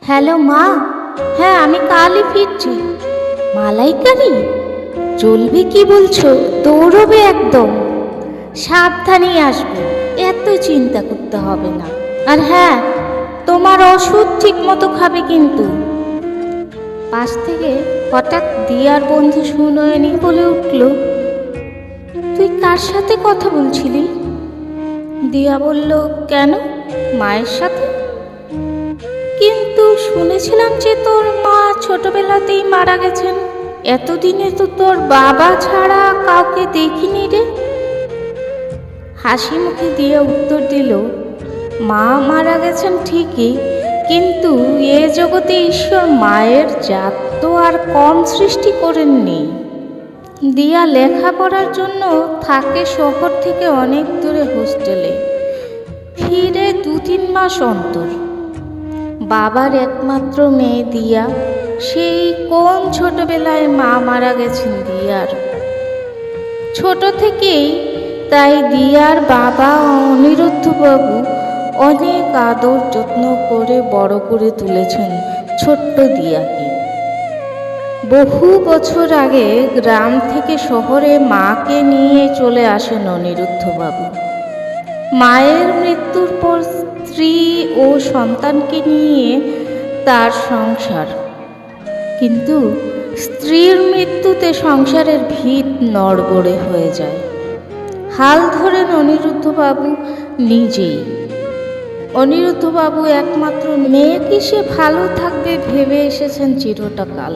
Hello মা। হ্যাঁ, আমি কালই ফিরছি। মালাইকারি? চলবে কি বলছো? দৌড়বে একদম। সাবধানেই আসবে, এত চিন্তা করতে হবে না। আর হ্যাঁ, তোমার ওষুধ ঠিক মতো খাবে কিন্তু। পাশ থেকে হঠাৎ দিয়ার বন্ধু সুনয়নী বলে উঠল, তুই কার সাথে কথা বলছিলি? দিয়া বলল, কেন, মায়ের সাথে। কিন্তু শুনেছিলাম যে তোর মা ছোটবেলাতেই মারা গেছেন। এতদিনে তো তোর বাবা ছাড়া কাউকে দেখিনি রে। হাসি মুখে দিয়ে উত্তর দিল, মা মারা গেছেন ঠিকই, কিন্তু এ জগতে ঈশ্বর মায়ের জাত তো আর কম সৃষ্টি করেননি। দিয়া লেখাপড়ার জন্য থাকে শহর থেকে অনেক দূরে হোস্টেলে, ফিরে 2-3 মাস অন্তর। বাবার একমাত্র মেয়ে দিয়া, সেই কোন ছোটবেলায় মা মারা গেছেন দিয়ার। ছোট থেকেই তাই দিয়ার বাবা অনিরুদ্ধবাবু অনেক আদর যত্ন করে বড় করে তুলেছেন ছোট্ট দিয়াকে। বহু বছর আগে গ্রাম থেকে শহরে মাকে নিয়ে চলে আসেন অনিরুদ্ধবাবু। মায়ের মৃত্যুর পর স্ত্রী ও সন্তানকে নিয়ে তার সংসার, কিন্তু স্ত্রীর মৃত্যুতে সংসারের ভিত নড়বড়ে হয়ে যায়। হাল ধরেন অনিরুদ্ধবাবু নিজেই। অনিরুদ্ধবাবু একমাত্র মেয়েকে সে ভালো থাকবে ভেবে এসেছেন চিরটা কাল,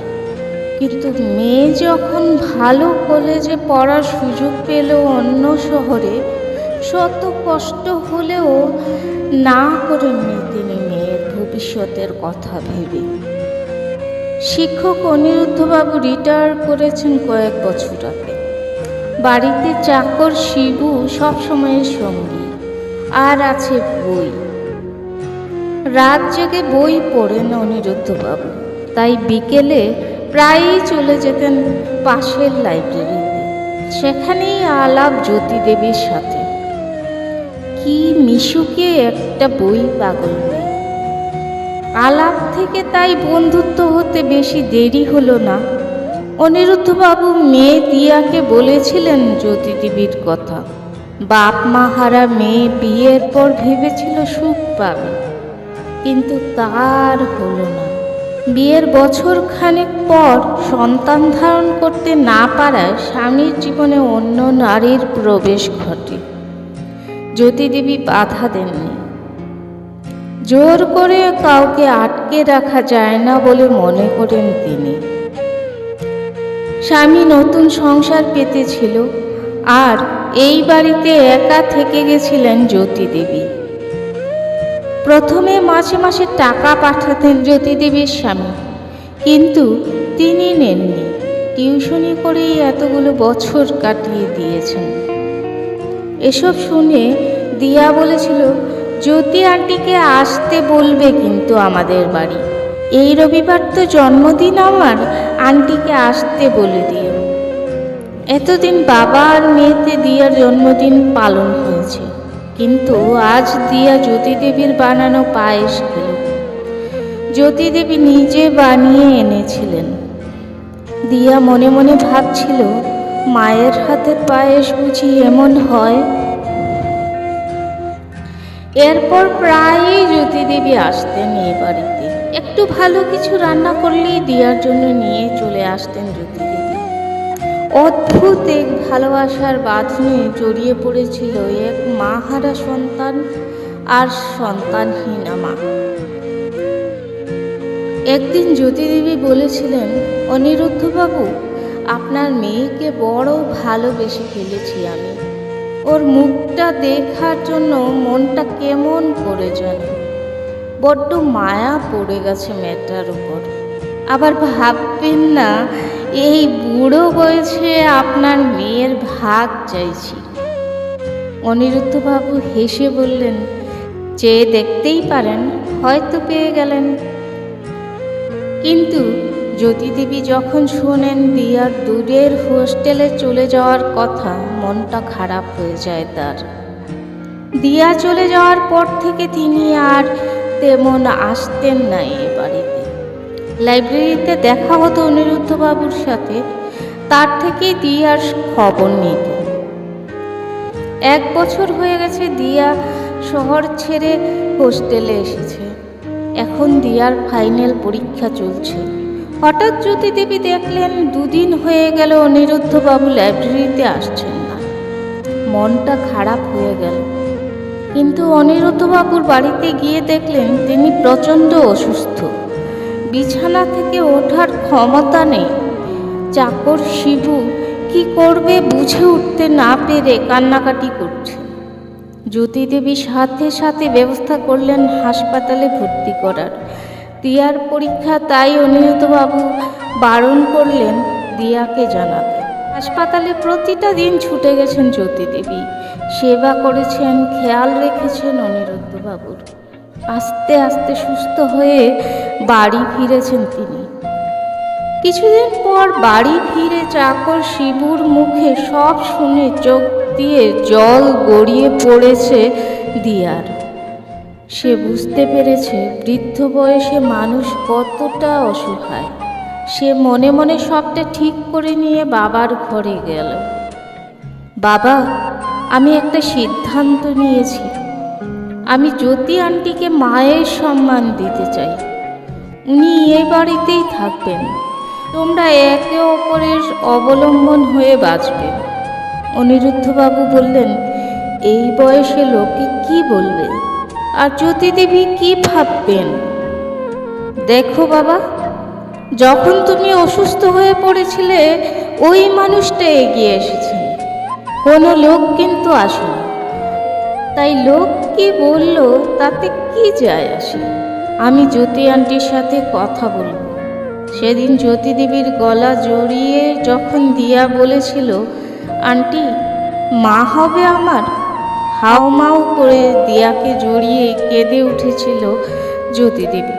কিন্তু মেয়ে যখন ভালো কলেজে পড়ার সুযোগ পেল অন্য শহরে, শত কষ্ট হলেও না করেননি তিনি মেয়ের ভবিষ্যতের কথা ভেবে। শিক্ষক অনিরুদ্ধবাবু রিটায়ার করেছেন কয়েক বছর আগে। বাড়িতে চাকর শিবু সবসময়ের সঙ্গী, আর আছে বই। রাত জেগে বই পড়েন অনিরুদ্ধবাবু, তাই বিকেলে প্রায়ই চলে যেতেন পাশের লাইব্রেরিতে। সেখানেই আলাপ জ্যোতি দেবীর সাথে। কি মিশুকে একটা বই পাগল মেয়ে। আলাপ থেকে তাই বন্ধুত্ব হতে বেশি দেরি হলো না। অনিরুদ্ধবাবু মেয়ে দিয়াকে বলেছিলেন জ্যোতি দেবীর কথা। বাপ মা হারা মেয়ে বিয়ের পর ভেবেছিল সুখ পাবে, কিন্তু তার হলো না। বিয়ের বছর খানেক পর সন্তান ধারণ করতে না পারায় স্বামীর জীবনে অন্য নারীর প্রবেশ ঘটে। জ্যোতি দেবী বাধা দেননি। জোর করে কাউকে আটকে রাখা যায় না বলে মনে করেন তিনি। স্বামী নতুন সংসার পেতেছিল, আর এই বাড়িতে একা থেকে গেছিলেন জ্যোতি দেবী। প্রথমে মাসে মাসে টাকা পাঠাতেন জ্যোতি দেবীর স্বামী, কিন্তু তিনি নেননি। টিউশনি করেই এতগুলো বছর কাটিয়ে দিয়েছেন। এসব শুনে দিয়া বলেছিল, জ্যোতি আন্টিকে আসতে বলবে কিন্তু আমাদের বাড়ি। এই রবিবার তো জন্মদিন আমার, আন্টিকে আসতে বলে দিও। এতদিন বাবা আর মেয়েতে দিয়ার জন্মদিন পালন হয়েছে, কিন্তু আজ দিয়া জ্যোতি দেবীর বানানো পায়েস খেল। জ্যোতি দেবী নিজে বানিয়ে এনেছিলেন। দিয়া মনে মনে ভাবছিল, মায়ের হাতের পায়েস বুঝি এমন হয়। এরপর প্রায়ই জ্যোতি দেবী আসতেন এই বাড়িতে। একটু ভালো কিছু রান্না করলেই দিয়ার জন্য নিয়ে চলে আসতেন জ্যোতি দেবী। অদ্ভুত এক ভালোবাসার বাঁধনে জড়িয়ে পড়েছিল এক মা হারা সন্তান আর সন্তানহীনা মা। একদিন জ্যোতি দেবী বলেছিলেন, অনিরুদ্ধবাবু, আপনার মেয়েকে বড় ভালোবেসে ফেলেছি আমি। ওর মুখটা দেখার জন্য মনটা কেমন করে যেন। বড্ড মায়া পড়ে গেছে মেয়েটার উপর। আবার ভাববেন না এই বুড়ো বয়সে আপনার মেয়ের ভাগ চাইছি। অনিরুদ্ধবাবু হেসে বললেন, চেয়ে দেখতেই পারেন, হয়তো পেয়ে গেলেন। কিন্তু জ্যোতি দেবী যখন শোনেন দিয়ার দূরের হোস্টেলে চলে যাওয়ার কথা, মনটা খারাপ হয়ে যায় তার। দিয়া চলে যাওয়ার পর থেকে তিনি আর তেমন আসতেন না এ বাড়িতে। লাইব্রেরিতে দেখা হতো অনিরুদ্ধবাবুর সাথে, তার থেকেই দিয়ার খবর নিত। 1 বছর হয়ে গেছে দিয়া শহর ছেড়ে হোস্টেলে এসেছে। এখন দিয়ার ফাইনাল পরীক্ষা চলছে। হঠাৎ জ্যোতি দেবী দেখলেন 2 দিন হয়ে গেল অনিরুদ্ধবাবু লাইব্রেরিতে আসছেন না। মনটা খারাপ হয়ে গেল। কিন্তু অনিরুদ্ধবাবুর বাড়িতে গিয়ে দেখলেন তিনি প্রচণ্ড অসুস্থ। বিছানা থেকে ওঠার ক্ষমতা নেই। চাকর শিবু কি করবে বুঝে উঠতে না পেরে কান্নাকাটি করছে। জ্যোতি দেবী সাথে সাথে ব্যবস্থা করলেন হাসপাতালে ভর্তি করার। দিয়ার পরীক্ষা, তাই অনিরুদ্ধবাবু বারণ করলেন দিয়াকে জানাতে। হাসপাতালে প্রতিটা দিন ছুটে গেছেন জ্যোতি দেবী, সেবা করেছেন, খেয়াল রেখেছেন অনিরুদ্ধবাবুর। আস্তে আস্তে সুস্থ হয়ে বাড়ি ফিরেছেন তিনি। কিছুদিন পর বাড়ি ফিরে চাকর শিবুর মুখে সব শুনে চোখ দিয়ে জল গড়িয়ে পড়েছে দিয়ার। সে বুঝতে পেরেছে বৃদ্ধ বয়সে মানুষ কতটা অসহায়। সে মনে মনে সবটা ঠিক করে নিয়ে বাবার ঘরে গেল। বাবা, আমি একটা সিদ্ধান্ত নিয়েছি। আমি জ্যোতি আন্টিকে মায়ের সম্মান দিতে চাই। উনি এই বাড়িতেই থাকবেন। তোমরা একে অপরের অবলম্বন হয়ে বাঁচবে। অনিরুদ্ধবাবু বললেন, এই বয়সে লোকে কি বলবে, আর জ্যোতি দেবী কি ভাববেন? দেখো বাবা, যখন তুমি অসুস্থ হয়ে পড়েছিলে ওই মানুষটা এগিয়ে এসেছেন, কোনো লোক কিন্তু আসেনি। তাই লোক কি বলল তাতে কি যায় আসে? আমি জ্যোতি আন্টির সাথে কথা বলব। সেদিন জ্যোতি দেবীর গলা জড়িয়ে যখন দিয়া বলেছিল, আন্টি মা হবে আমার, হাউমাউ করে দিয়াকে জড়িয়ে কেঁদে উঠেছিল জ্যোতি দেবী।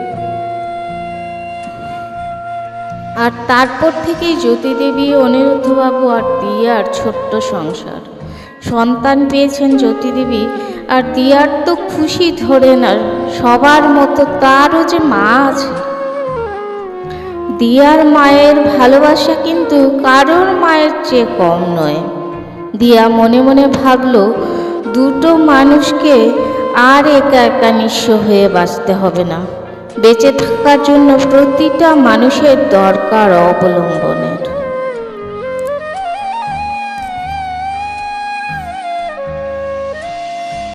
আর তারপর থেকেই জ্যোতি দেবী, অনিরুদ্ধবাবু আর দিয়ার ছোট্ট সংসার। সন্তান পেয়েছেন জ্যোতি দেবী, আর দিয়ার তো খুশি ধরে না, সবার মতো তারও যে মা আছে। দিয়ার মায়ের ভালোবাসা কিন্তু কারোর মায়ের চেয়ে কম নয়। দিয়া মনে মনে ভাবল, দুটো মানুষকে আর একা একা নিঃস্ব হয়ে বাঁচতে হবে না। বেঁচে থাকার জন্য প্রতিটা মানুষের দরকার অবলম্বনে।